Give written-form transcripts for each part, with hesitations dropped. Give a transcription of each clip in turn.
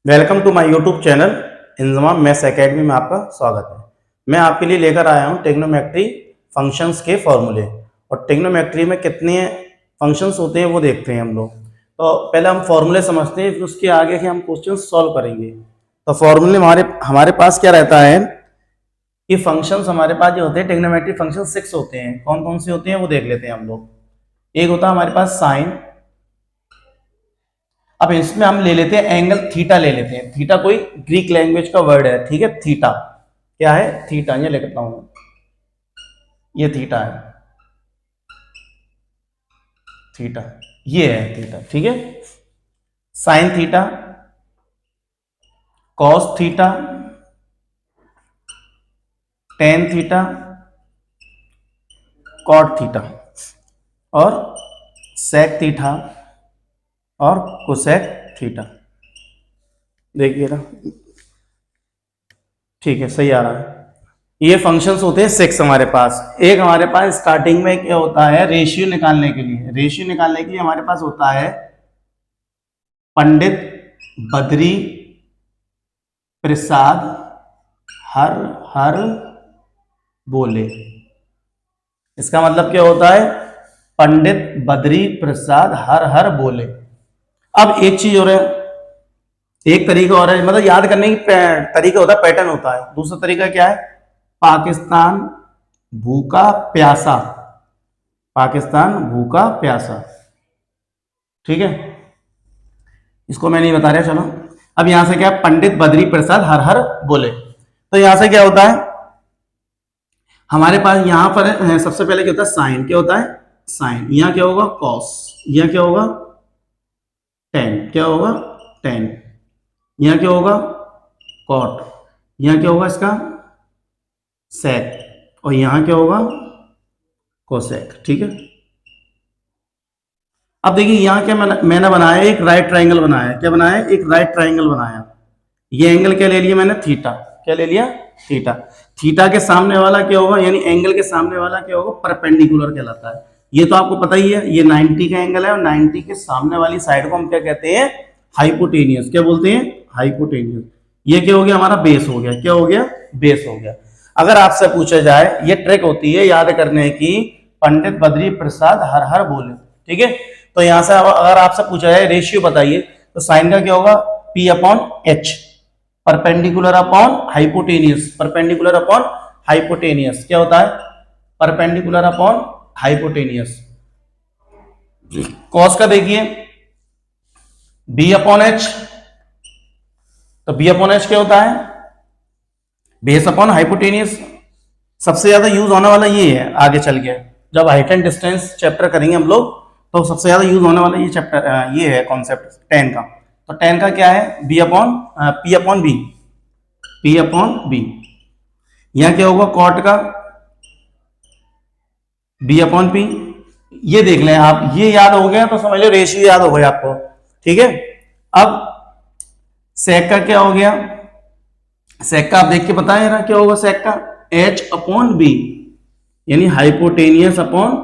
Welcome to my YouTube channel Inzamam maths academy में आपका स्वागत है। मैं आपके लिए लेकर आया हूं ट्रिग्नोमेट्री फंक्शंस के फॉर्मूले। और ट्रिग्नोमेट्री में कितने फंक्शंस होते हैं वो देखते हैं हम लोग। तो पहले हम फॉर्मूले समझते हैं, फिर उसके आगे के हम क्वेश्चन सॉल्व करेंगे। तो फॉर्मूले हमारे पास क्या रहता है कि फंक्शंस हमारे पास जो होते हैं ट्रिग्नोमेट्री फंक्शन 6 होते हैं। कौन कौन से होते हैं वो देख लेते हैं हम लोग। एक होता है हमारे पास साइन। अब इसमें हम ले लेते हैं एंगल थीटा ले लेते हैं। थीटा कोई ग्रीक लैंग्वेज का वर्ड है, ठीक है। थीटा क्या है? थीटा, ये लिखता हूं, ये थीटा है, थीटा ये है थीटा, ठीक है। Sine theta, cos theta, tan theta, cot theta और सेक थीटा और कोसेक थीटा। देखिए ना, ठीक है, सही आ रहा है। ये फंक्शंस होते हैं 6 हमारे पास। एक हमारे पास स्टार्टिंग में क्या होता है, रेशियो निकालने के लिए। रेशियो निकालने के लिए हमारे पास होता है पंडित बद्री प्रसाद हर हर बोले। इसका मतलब क्या होता है? पंडित बद्री प्रसाद हर हर बोले। अब एक चीज और है, एक तरीका और है, मतलब याद करने की तरीका होता है, पैटर्न होता है। दूसरा तरीका क्या है? पाकिस्तान भूखा प्यासा, पाकिस्तान भूखा प्यासा, ठीक है। इसको मैं नहीं बता रहा, चलो। अब यहां से क्या है? पंडित बद्री प्रसाद हर हर बोले। तो यहां से क्या होता है हमारे पास? यहां पर सबसे पहले क्या होता है? साइन। क्या होता है? साइन। यहां क्या होगा? कॉस। यहां क्या होगा? टेन। क्या होगा? टेन। यहां क्या होगा? कॉट। यहां क्या होगा इसका? सेक। और यहां क्या होगा? कोसेक, ठीक है। अब देखिए यहां क्या मैंने बनाया, एक राइट ट्राइंगल बनाया। क्या बनाया? एक राइट ट्राइंगल बनाया। ये एंगल क्या ले लिया मैंने? थीटा। क्या ले लिया? थीटा। थीटा के सामने वाला क्या होगा, यानी एंगल के सामने वाला क्या होगा? परपेंडिकुलर कहलाता है। ये तो आपको पता ही है, ये 90 का एंगल है और 90 के सामने वाली साइड को हम क्या कहते हैं? हाइपोटेनियस। क्या बोलते हैं? हाइपोटेनियस। ये क्या हो गया? हमारा बेस हो गया। क्या हो गया? बेस हो गया। अगर आपसे पूछा जाए, ये ट्रिक होती है याद करने की, पंडित बद्री प्रसाद हर हर बोले, ठीक है। तो यहां से अगर आपसे पूछा जाए रेशियो बताइए, तो साइन का क्या होगा? P upon H, perpendicular upon hypotenuse. Perpendicular upon hypotenuse क्या होता है? Perpendicular upon hypotenuse. कॉस का देखिए B अपॉन एच। तो B अपॉन एच क्या होता है? Base upon hypotenuse. सबसे ज्यादा यूज होने वाला ये है आगे चल के, जब हाइट एंड डिस्टेंस चैप्टर करेंगे हम लोग, तो सबसे ज्यादा यूज होने वाला ये चैप्टर, ये है कॉन्सेप्ट टेन का। तो टेन का क्या है? B upon P upon B, P upon B. यहां क्या होगा? कॉट का बी अपॉन पी। ये देख लें आप, ये याद हो गया तो समझ लो रेशियो याद हो गया आपको, ठीक है। अब सेक का क्या हो गया? सेक का आप देख के बताएं ना क्या होगा सेक का? एच अपॉन बी, यानी हाइपोटेनियस अपॉन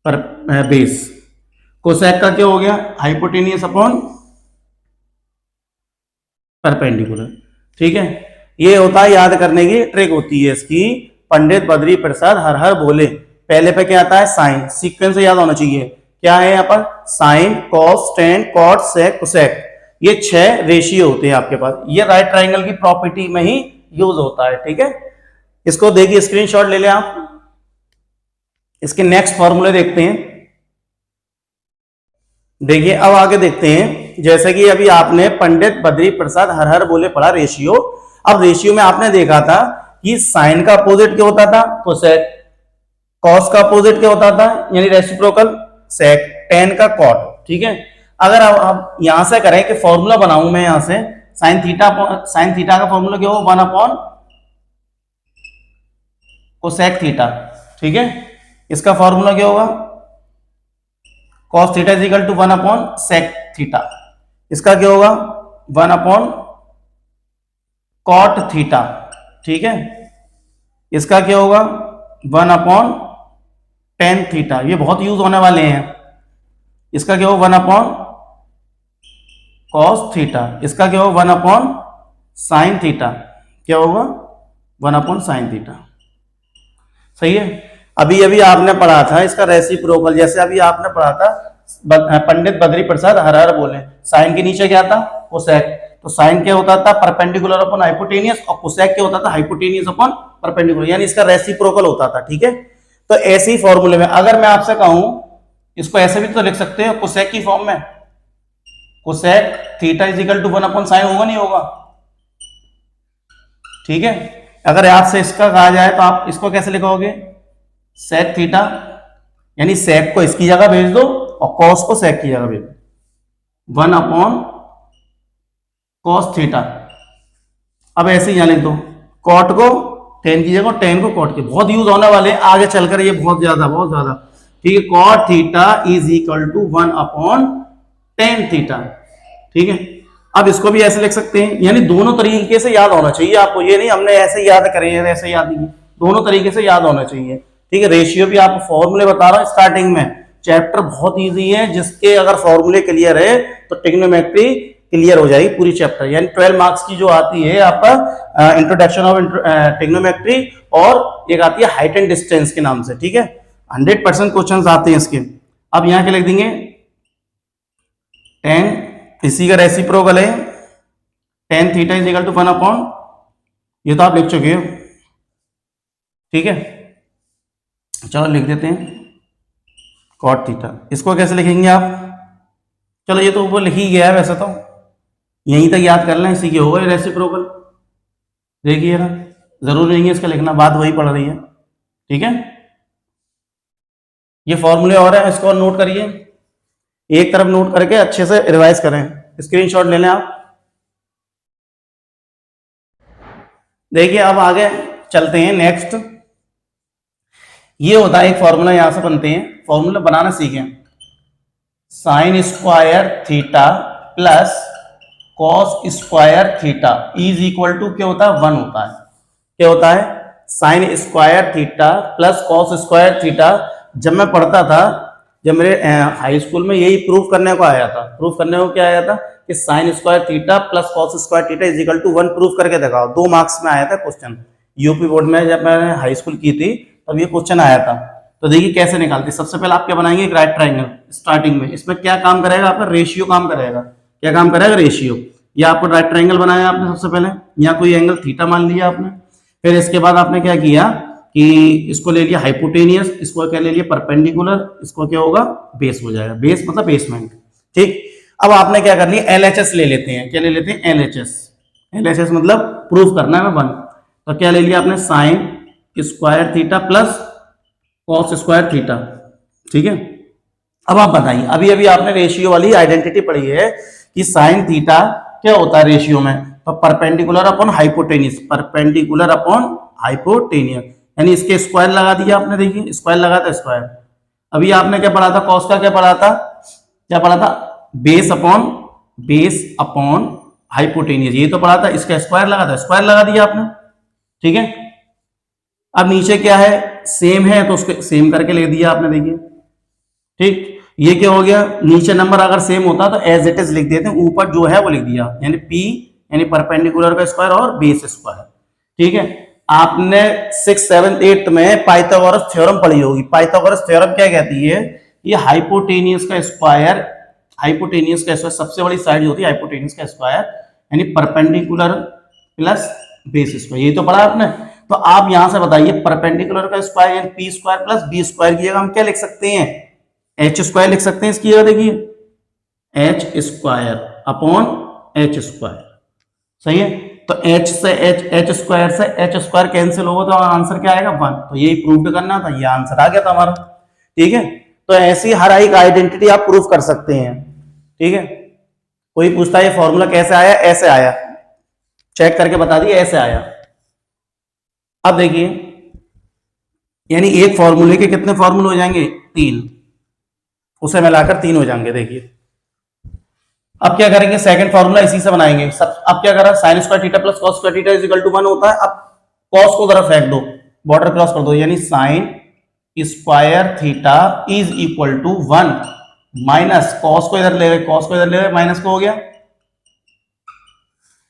पर बेस। कोसेक का क्या हो गया? हाइपोटेनियस अपॉन परपेंडिकुलर, ठीक है। ये होता है याद करने की ट्रिक होती है इसकी। पंडित बद्री प्रसाद हर हर बोले। पहले पे क्या आता है? साइन। सीक्वेंस से याद होना चाहिए। क्या है यहाँ पर? साइन, कॉस, टेन, कॉट, सेक, कोसेक। ये 6 रेशियो होते हैं आपके पास। ये राइट ट्राइंगल की प्रॉपर्टी में ही यूज होता है, ठीक है। इसको देखिए, स्क्रीनशॉट ले लें आप। इसके नेक्स्ट फॉर्मूले देखते हैं। देखिए अब आगे देखते हैं, जैसे कि अभी आपने पंडित बद्री प्रसाद हर हर बोले पढ़ा रेशियो। अब रेशियो में आपने देखा था कि साइन का अपोजिट क्या होता था? कोसेक। कॉस का अपोजिट क्या होता था? यानी रेसिप्रोकल सेक। टेन का कॉट, ठीक है। अगर आप यहां से करें कि फॉर्मूला बनाऊं मैं यहां से, साइन थीटा का फॉर्मूला क्या हो? 1 अपॉन कोसेक थीटा, ठीक है। इसका फॉर्मूला क्या होगा? cos theta is equal to 1 upon sec theta. इसका क्या होगा? 1 अपॉन कॉट थीटा, ठीक है। इसका क्या होगा? 1 अपॉन टेन थीटा। ये बहुत यूज होने वाले हैं। इसका क्या होगा? 1 अपॉन कॉस थीटा, इसका क्या होगा 1 अपॉन साइन थीटा, क्या होगा 1 अपॉन साइन थीटा। सही है। अभी अभी आपने पढ़ा था इसका रेसिप्रोकल, जैसे अभी आपने पढ़ा था पंडित बद्री प्रसाद हर हर बोले, साइन के नीचे क्या था कोसेक, तो साइन क्या होता था परपेंडिकुलर अपॉन हाइपोटेनियस, और कोसेक क्या होता था हाइपोटेनियस अपॉन परपेंडिकुलर, यानी इसका रेसिप्रोकल होता था। ठीक है, तो ऐसे ही फॉर्मूले में अगर मैं आपसे कहूं इसको ऐसे भी तो लिख सकते हो कोसेक की फॉर्म में, cosec theta is equal to 1 upon sine, होगा नहीं होगा? ठीक है, अगर आपसे इसका कहा जाए तो आप इसको कैसे लिखोगे, सेक थीटा, यानी सेक को इसकी जगह भेज दो और कॉस को सेक की जगह भेज दो, 1 अपॉन कॉस थीटा। अब ऐसे ही यहां लिख दो कॉट को टेन की जगह, टेन को कॉट के, बहुत यूज होने वाले आगे चलकर ये बहुत ज्यादा। ठीक है, cot theta is equal to 1 upon tan theta. ठीक है, अब इसको भी ऐसे लिख सकते हैं, यानी दोनों तरीके से याद होना चाहिए आपको, ये नहीं हमने ऐसे याद करे ऐसे याद नहीं, दोनों तरीके से याद होना चाहिए। ठीक है, रेशियो भी आपको फॉर्मूले बता रहा हूं स्टार्टिंग में, चैप्टर बहुत इजी है, जिसके अगर फॉर्मूले क्लियर है तो ट्रिग्नोमेट्री क्लियर हो जाएगी पूरी चैप्टर, यानी 12 मार्क्स की जो आती है आपका इंट्रोडक्शन ऑफ ट्रिग्नोमेट्री, और एक आती है हाइट एंड डिस्टेंस के नाम से। ठीक है, 100% क्वेश्चंस आते हैं इसके। अब यहां क्या लिख देंगे 10, इसी का रेसिप्रोकल है tan theta is equal to 1 upon, ये तो आप लिख चुके हो। ठीक है, चलो लिख देते हैं cot थीटा, इसको कैसे लिखेंगे आप, चलो ये तो ऊपर लिख ही गया है वैसे तो, यहीं तक याद कर लें, इसी के होगा रेसिप्रोकल। देखिए ना, जरूरी नहीं है इसका लिखना, बात वही पड़ रही है। ठीक है, ये फॉर्मूले और है, इसको नोट करिए, एक तरफ नोट करके अच्छे से रिवाइज करें, स्क्रीनशॉट ले लें आप। देखिए अब आगे चलते हैं नेक्स्ट, ये होता है एक फॉर्मूला, यहां से बनते हैं, फॉर्मूला बनाना सीखें, sine square theta plus cos square theta is equal to क्या होता है 1 होता है, क्या होता है sine square theta plus cos square theta. जब मैं पढ़ता था, जब मेरे हाई स्कूल में यही प्रूफ करने को आया था, प्रूफ करने को क्या आया था कि sine square theta plus cos square theta is equal to 1 proof करके दिखाओ, 2 मार्क्स में आया था क्वेश्चन, यूपी बोर्ड में जब मैंने हाई स्कूल की थी तब ये क्वेश्चन आया था। तो देखिए कैसे निकालते, सबसे पहले आप क्या बनाएंगे, एक राइट ट्राइंगल स्टार्टिंग में, इसमें क्या काम करेगा आपका, रेशियो काम करेगा, क्या काम करेगा रेशियो, या आपको राइट ट्राइंगल बनाया आपने सबसे पहले, यहाँ कोई एंगल थीटा मान लिया आपने, फिर इसके बाद आपने क्या किया कि इसको ले लिया हाइपोटेनियस, इसको क्या ले लिया परपेंडिकुलर, इसको क्या होगा बेस हो जाएगा, बेस मतलब बेसमेंट। ठीक, अब आपने क्या कर लिया एलएचएस ले लेते हैं, क्या ले लेते हैं एलएचएस, एलएचएस मतलब प्रूफ करना है 1, तो क्या ले लिया आपने sign square theta plus cos square theta. ठीक है, अब आप बताइए, अभी अभी आपने रेशियो वाली आइडेंटिटी पढ़ी है कि साइन थीटा क्या होता है रेशियो में, तो perpendicular upon hypotenuse, perpendicular upon hypotenuse, यानी इसके स्क्वायर लगा दिया आपने, देखिए स्क्वायर लगा था स्क्वायर। अभी आपने क्या पढ़ा था, कॉस का क्या पढ़ा था, क्या पढ़ा था बेस अपॉन हाइपोटेनियस, ये तो पढ़ा था, इसका स्क्वायर लगा था, स्क्वायर लगा दिया आपने। ठीक है, अब नीचे क्या है सेम है तो उसको सेम करके ले दिया आपने, देखिए। ठीक, ये क्या हो गया, नीचे नंबर अगर सेम होता तो एज इट इज लिख देते हैं, ऊपर जो है वो लिख दिया, यानी पी यानी परपेंडिकुलर का स्क्वायर और बेस स्क्वायर। ठीक है, आपने 6th 7th 8th में पाइथागोरस थ्योरम पढ़ी होगी, पाइथागोरस थ्योरम क्या कहती है, ये हाइपोटेनियस का स्क्वायर सबसे बड़ी साइड होती है हाइपोटेनियस का स्क्वायर, यानी परपेंडिकुलर प्लस बेस स्क्वायर, ये तो पढ़ा आपने। तो आप यहां से बताइए परपेंडिकुलर का स्क्वायर यानी P square plus B square की जगह हम क्या लिख सकते हैं, एच स्क्वायर लिख सकते हैं इसकी जगह, देखिए H square upon H square. सही है, तो एच स्क्वायर से एच स्क्वायर कैंसिल होगा तो आंसर क्या आएगा 1, तो यही प्रूव करना था, ये आंसर आ गया था हमारा। ठीक है, तो ऐसी हर एक आइडेंटिटी आप प्रूफ कर सकते हैं। ठीक है, कोई पूछता है ये फॉर्मूला कैसे आया, ऐसे आया, चेक करके बता दिए ऐसे आया। अब देखिए, यानी एक फॉर्मूले के कितने फॉर्मूले हो जाएंगे 3, उसे मिलाकर 3 हो जाएंगे। देखिए अब क्या करेंगे, सेकंड फॉर्मूला इसी से बनाएंगे। सब अब क्या करा, sine square theta plus cos square theta is equal to 1 होता है। अब कॉस को जरा फेंक दो, बॉर्डर क्रॉस कर दो, यानी sine square theta is equal to 1 minus cos को इधर ले गए, कॉस को इधर ले गए, माइनस को हो गया,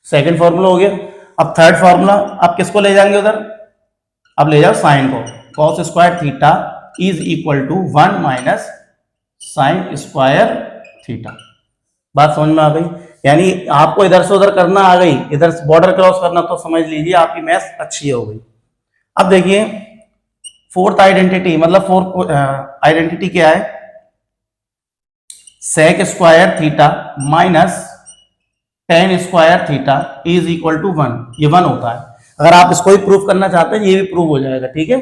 सेकंड फॉर्मूला हो गया। अब थर्ड फॉर्मूला, आप किसको ले जाएंगे उधर, अब ले जाओ साइन को। Cos square theta is equal to 1 minus sine square theta. बात समझ में आ गई? यानी आपको इधर से उधर करना आ गई, इधर से बॉर्डर क्रॉस करना, तो समझ लीजिए आपकी मैथ अच्छी हो गई। अब देखिए फोर्थ आइडेंटिटी, मतलब फोर्थ आइडेंटिटी क्या है, sec square theta minus tan square theta is equal to 1। ये 1 होता है। अगर आप इसको भी प्रूफ करना चाहते हैं, ये भी प्रूव हो जाएगा, ठीक है,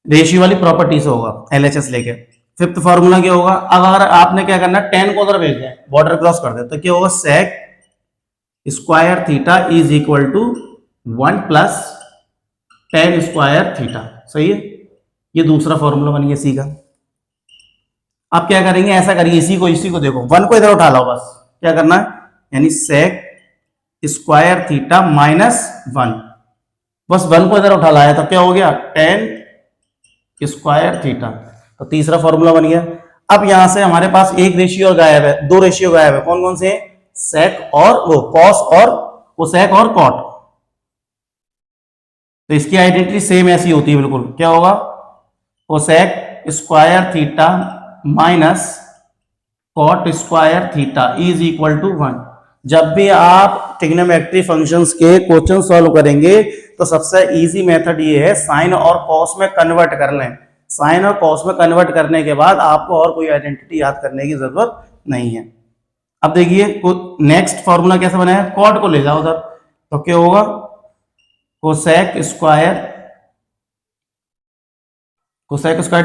रेशियो वाली प्रॉपर्टी से होगा एलएचएस लेके। फिफ्थ फॉर्मूला क्या होगा, अब अगर आपने क्या करना, 10 को उधर भेज दें, बॉर्डर क्रॉस कर दे, तो क्या होगा, sec square theta is equal to 1 plus tan square theta. सही है, ये दूसरा फॉर्मूला बन गया सी का। आप क्या करेंगे, ऐसा करिए, इसी को देखो, 1 को इधर उठा लो, बस क्या करना है, यानी सेक स्क्वायर थीटा माइनस 1, बस 1 को इधर उठा लाया तो क्या हो गया, टेन स्क्वायर थीटा। तो तीसरा फॉर्मूला बन गया। अब यहां से हमारे पास एक रेशियो गायब है, दो रेशियो गायब है, कौन कौन से, सेक और वो कॉस और कोसेक और कॉट। तो इसकी आइडेंटिटी सेम ऐसी होती है बिल्कुल, क्या होगा, cosec square theta minus cot square theta is equal to 1। जब भी आप ट्रिग्नोमेट्री फंक्शंस के क्वेश्चन सॉल्व करेंगे तो सबसे इजी मेथड ये है, साइन और कॉस में कन्वर्ट कर लें। साइन और कॉस में कन्वर्ट करने के बाद आपको और कोई आइडेंटिटी याद करने की जरूरत नहीं है। अब देखिए नेक्स्ट फॉर्मूला कैसे बना है, कॉट को ले जाओ उधर, तो क्या होगा, cosec square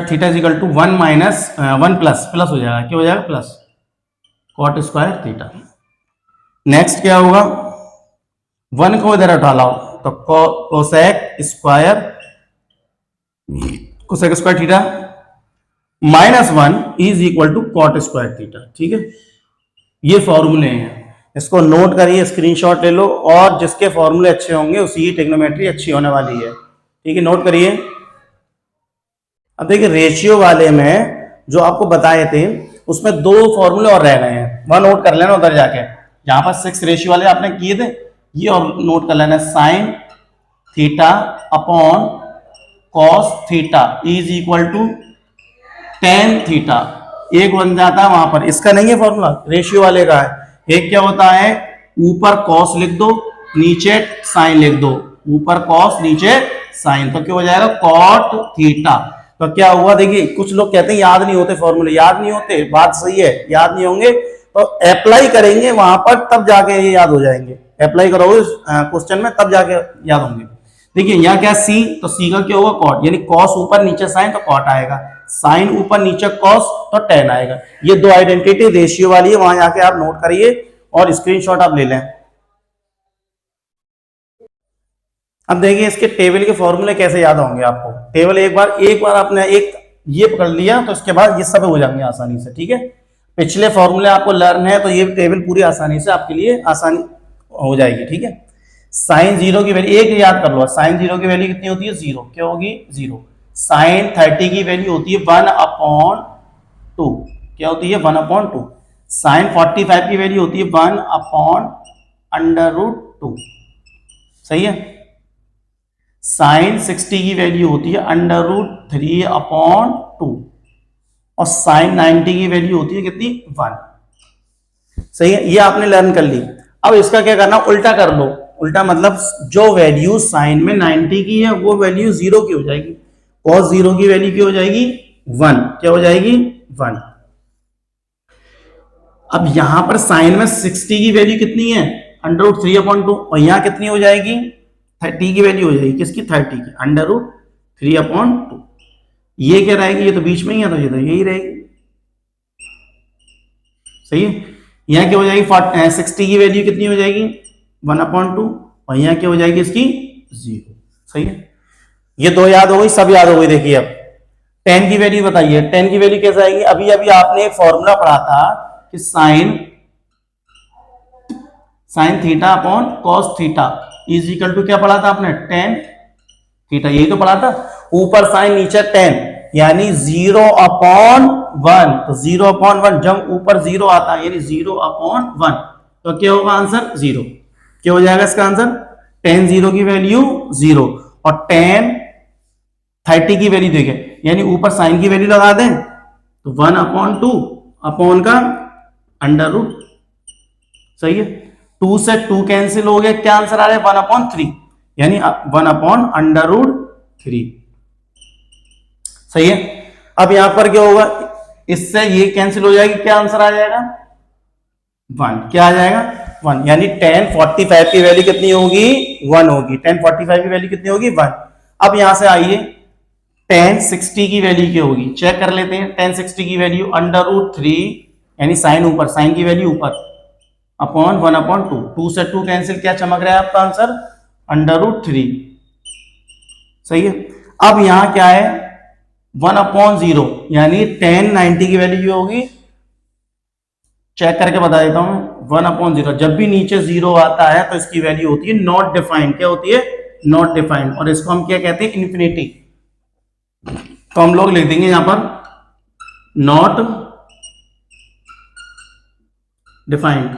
theta is equal to 1 minus 1 plus हो जाएगा, क्या हो जाएगा, plus cot square theta. Next क्या होगा, 1 को इधर उठा लाओ, तो cosec square theta minus 1 is equal to cot square theta. ठीक है, ये फॉर्मूले हैं, इसको नोट करिए, स्क्रीनशॉट ले लो, और जिसके फॉर्मूले अच्छे होंगे उसी की ट्रिग्नोमेट्री अच्छी होने वाली है। ठीक है, नोट करिए। अब देखिए रेशियो वाले में जो आपको बताए थे उसमें 2 फॉर्मूले और रह गए हैं, वह नोट कर लेना उधर जाके। जहां पर 6 रेशियो वाले आपने किए थे, ये और नोट कर लेना, sine theta upon cos theta is equal to tan theta. एक बन जाता है वहां पर, इसका नहीं है फॉर्मूला, रेशियो वाले का है। एक क्या होता है, ऊपर कॉस लिख दो, नीचे साइन लिख दो, ऊपर कॉस नीचे साइन, तो क्या हो जाएगा, कॉट थीटा। तो क्या हुआ, देखिए कुछ लोग कहते हैं याद नहीं होते फॉर्मूले, याद नहीं होते, बात सही है, याद नहीं होंगे तो अप्लाई करेंगे वहां पर, तब जाके ये याद हो जाएंगे। अप्लाई करोगे क्वेश्चन में तब जाके याद होंगे। देखिए यहाँ क्या, सी, तो सी का क्या होगा, कॉट, यानी कॉस ऊपर नीचे साइन तो कॉट आएगा, साइन ऊपर नीचे कॉस तो टेन आएगा। ये 2 आइडेंटिटी रेशियो वाली है, वहां जाके आप नोट करिए और स्क्रीनशॉट आप ले लें। अब देखिए इसके टेबल के फॉर्मूले कैसे याद होंगे आपको। टेबल एक बार आपने एक ये पकड़ लिया तो इसके बाद ये सब हो जाएंगे आसानी से। ठीक है, पिछले फॉर्मूले आपको लर्न है तो ये टेबल पूरी आसानी से आपके लिए आसानी हो जाएगी। ठीक है, साइन 0 की वैल्यू एक याद कर लो, साइन 0 की वैल्यू कितनी होती है, 0, क्या होगी, 0। साइन 30 की वैल्यू होती है 1/2, क्या होती है, 1/2। साइन 45 की वैल्यू होती है 1/√2, सही है। साइन 60 की वैल्यू होती है √3/2 और साइन 90 की वैल्यू होती है कितनी, 1, सही है। ये आपने लर्न कर ली। अब इसका क्या करना, उल्टा कर लो। उल्टा मतलब जो वैल्यू साइन में 90 की है वो वैल्यू 0 की हो जाएगी, cos 0 की वैल्यू क्या हो जाएगी, 1, क्या हो जाएगी, 1। अब यहां पर साइन में 60 की वैल्यू कितनी है, √3/2, और यहां कितनी हो जाएगी, 30 की वैल्यू हो जाएगी, किसकी, 30 की, √3/2। ये क्या रहेगी, ये तो बीच में ही है तो ये तो यही रहेगी, सही है। यहां क्या हो जाएगी, 60 की वैल्यू कितनी हो जाएगी, 1/2, और यहां क्या हो जाएगी इसकी, 0, सही है। ये 2 याद हो गई, सब याद हो गई। देखिए अब 10 की वैल्यू बताइए, 10 की वैल्यू कैसे आएगी, अभी अभी आपने एक फॉर्मूला पढ़ा था कि sine theta upon cos theta is equal to, क्या पढ़ा था आपने, tan थीटा, यही तो पढ़ा था। ऊपर साइन नीचे tan, यानी 0/1, तो 0/1, जब ऊपर 0 आता है यानी 0/1, तो क्या होगा आंसर, 0। क्या हो जाएगा इसका आंसर? tan 0 की वैल्यू 0 और tan 30 की वैल्यू देखें, यानी ऊपर साइन की वैल्यू लगा दें तो 1/2 अपॉन का अंडर रूट। सही है, 2 से 2 कैंसिल हो गया, क्या आंसर आ रहा है? 1/3, यानी 1/√3। सही है। अब यहां पर क्या होगा, इससे ये कैंसिल हो जाएगी, क्या आंसर आ जाएगा? 1। क्या आ जाएगा? 1, यानी tan 45 की वैल्यू कितनी होगी? 1 होगी। tan 45 की वैल्यू कितनी होगी? 1। अब यहां से आइए tan 60 की वैल्यू क्या होगी, चेक कर लेते हैं। tan 60 की वैल्यू √3, यानी साइन ऊपर, साइन की वैल्यू ऊपर, अपॉन 1/2। 2 से 2 कैंसिल, क्या चमक रहा है आपका आंसर? √3। सही है। अब यहां क्या है? 1/0, यानी tan 90 की वैल्यू होगी, चेक करके बता देता हूं मैं। 1/0, जब भी नीचे 0 आता है तो इसकी वैल्यू होती है नॉट डिफाइंड। क्या होती है? Not defined. और इसको हम क्या कहते हैं? इन्फिनिटी। तो हम लोग लिख देंगे यहां पर नॉट डिफाइंड,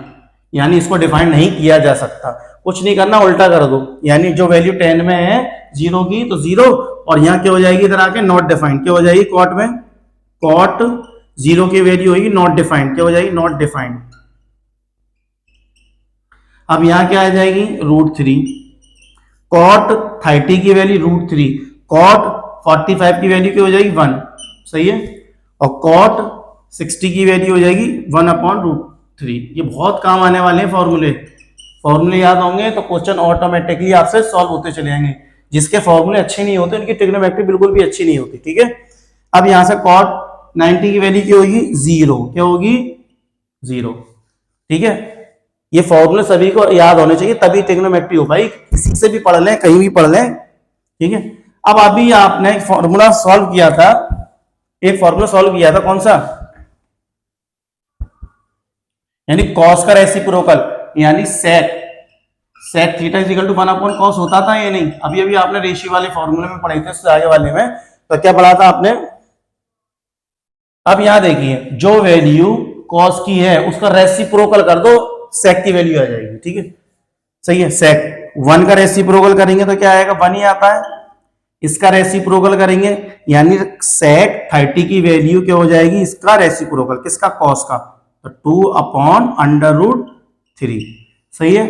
यानी इसको डिफाइन नहीं किया जा सकता। कुछ नहीं करना, उल्टा कर दो, यानी जो वैल्यू 10 में है 0 की तो 0, और यहां क्या हो जाएगी इधर आके? Not defined. क्या हो जाएगी कॉट में? कॉट 0 की वैल्यू होगी नॉट डिफाइंड। क्या हो जाएगी? Not defined. अब यहां क्या आ जाएगी? √3। कॉट 30 की वैल्यू √3, कॉट 45 की वैल्यू क्या हो जाएगी? 1। सही है। और कॉट 60 की वैल्यू हो जाएगी 1/√3। ये बहुत काम आने वाले हैं फॉर्मूले। फॉर्मूले याद होंगे तो क्वेश्चन ऑटोमेटिकली आपसे सॉल्व होते चले जाएंगे। जिसके फॉर्मूले अच्छे नहीं होते उनकी ट्रिग्नोमेट्री बिल्कुल भी अच्छी नहीं होती। ठीक है। अब यहां से कॉट 90 की वैल्यू क्या होगी? 0। क्या होगी? 0। ठीक है। ये फॉर्मूले सभी को याद होने चाहिए, तभी ट्रिग्नोमेट्री हो भाई। किसी से भी पढ़ लें, कहीं भी पढ़ लें। ठीक है। अब अभी आपने एक फॉर्मूला सॉल्व किया था, कौन सा? यानी कॉस का रेसिप्रोकल, यानी sec theta equal to 1/cos होता था या नहीं? अभी अभी आपने रेशियो वाले फॉर्मूले में पढ़े थे, उससे आगे वाले में तो क्या पढ़ा था आपने? अब यहां देखिए, जो वैल्यू कॉस की है उसका रेसिप्रोकल कर दो, सेक की वैल्यू आ जाएगी। ठीक है। सही है। सेक 1 का रेसिप्रोकल करेंगे तो क्या आएगा? 1 ही आता है। इसका रेसिप्रोकल करेंगे, यानी सेक 30 की वैल्यू क्या हो जाएगी? इसका रेसिप्रोकल, किसका? कॉस का, तो 2/√3। सही है।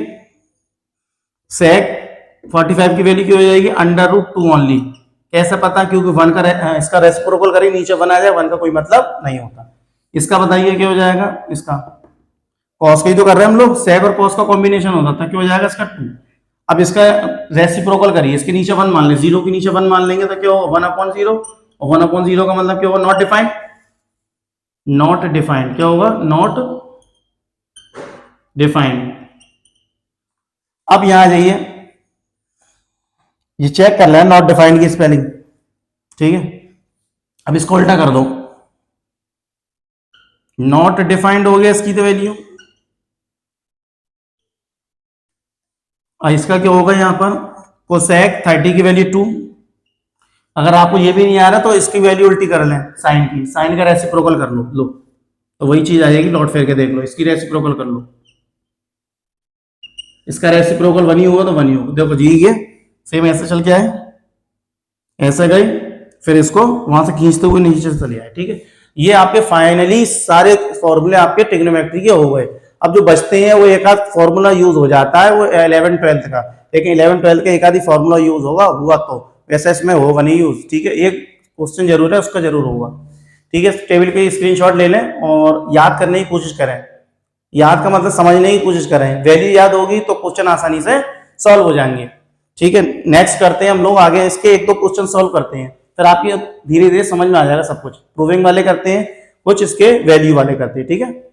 सेक 45 की वैल्यू क्या हो जाएगी? √2 ओनली। कैसे पता? क्योंकि 1 का इसका रेसिप्रोकल करें, नीचे 1 आ जाए, 1 का कोई मतलब नहीं होता। इसका बताइए क्या हो जाएगा? इसका कॉस का ही तो कर रहे हैं हम लोग, सेक और कॉस का कॉम्बिनेशन होता था, क्या हो जाएगा इसका? 2। अब इसका रेसिप्रोकल करिए, इसके नीचे 1 मान ले, 0 के नीचे 1 मान लेंगे तो क्या होगा? 1/0। और 1/0 का मतलब क्या होगा? Not defined. नॉट डिफाइंड क्या होगा? Not defined. अब यहां आ जाइए, ये चेक कर लें नॉट डिफाइंड की स्पेलिंग। ठीक है। अब इसको उल्टा कर दो, नॉट डिफाइंड हो गया इसकी तो वैल्यू, और इसका क्या होगा यहां पर? कोसेक 30 की वैल्यू 2। अगर आपको ये भी नहीं आ रहा तो इसकी वैल्यू उल्टी कर लें, साइन की, साइन का रेसिप्रोकल कर लो तो वही चीज आ जाएगी। लॉट फेर के देख लो, इसकी रेसिप्रोकल कर लो, इसका रेसिप्रोकल 1 ही होगा तो 1 ही होगा। देखो जी, ये सेम ऐसे चल के आए, ऐसे गए, फिर इसको वहां से खींचते हुए नीचे से चले आए। ठीक है। ये आपके फाइनली सारे फॉर्मूले आपके ट्रिग्नोमेट्री के हो गए। अब जो बचते हैं वो एक आध फॉर्मूला यूज हो जाता है, वो 11th-12th का, लेकिन 11th-12th का एक आधी फॉर्मूला यूज हुआ तो वैसे इसमें होगा नहीं यूज। ठीक है। एक क्वेश्चन जरूर है, उसका जरूर होगा। ठीक है। टेबल के स्क्रीनशॉट ले लें और याद करने की कोशिश करें। याद का मतलब समझने की कोशिश करें, वैल्यू याद होगी तो क्वेश्चन आसानी से सॉल्व हो जाएंगे। ठीक है। नेक्स्ट करते हैं हम लोग आगे, इसके 1-2 क्वेश्चन सॉल्व करते हैं, फिर आपकी धीरे धीरे समझ में आ जाएगा सब कुछ। प्रूविंग वाले करते हैं कुछ, इसके वैल्यू वाले करते हैं। ठीक है।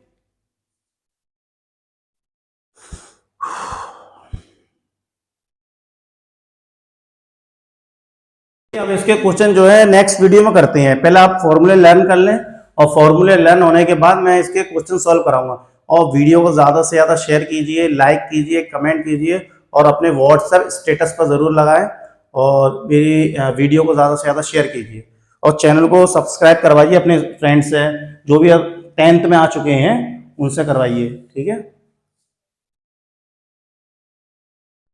अब इसके क्वेश्चन जो है नेक्स्ट वीडियो में करते हैं। पहले आप फॉर्मूले लर्न कर लें, और फॉर्मूले लर्न होने के बाद मैं इसके क्वेश्चन सॉल्व कराऊंगा। और वीडियो को ज़्यादा से ज़्यादा शेयर कीजिए, लाइक कीजिए, कमेंट कीजिए, और अपने व्हाट्सएप स्टेटस पर ज़रूर लगाएं, और मेरी वीडियो को ज़्यादा से ज़्यादा शेयर कीजिए, और चैनल को सब्सक्राइब करवाइए। अपने फ्रेंड्स से जो भी अब 10th में आ चुके हैं उनसे करवाइए। ठीक है।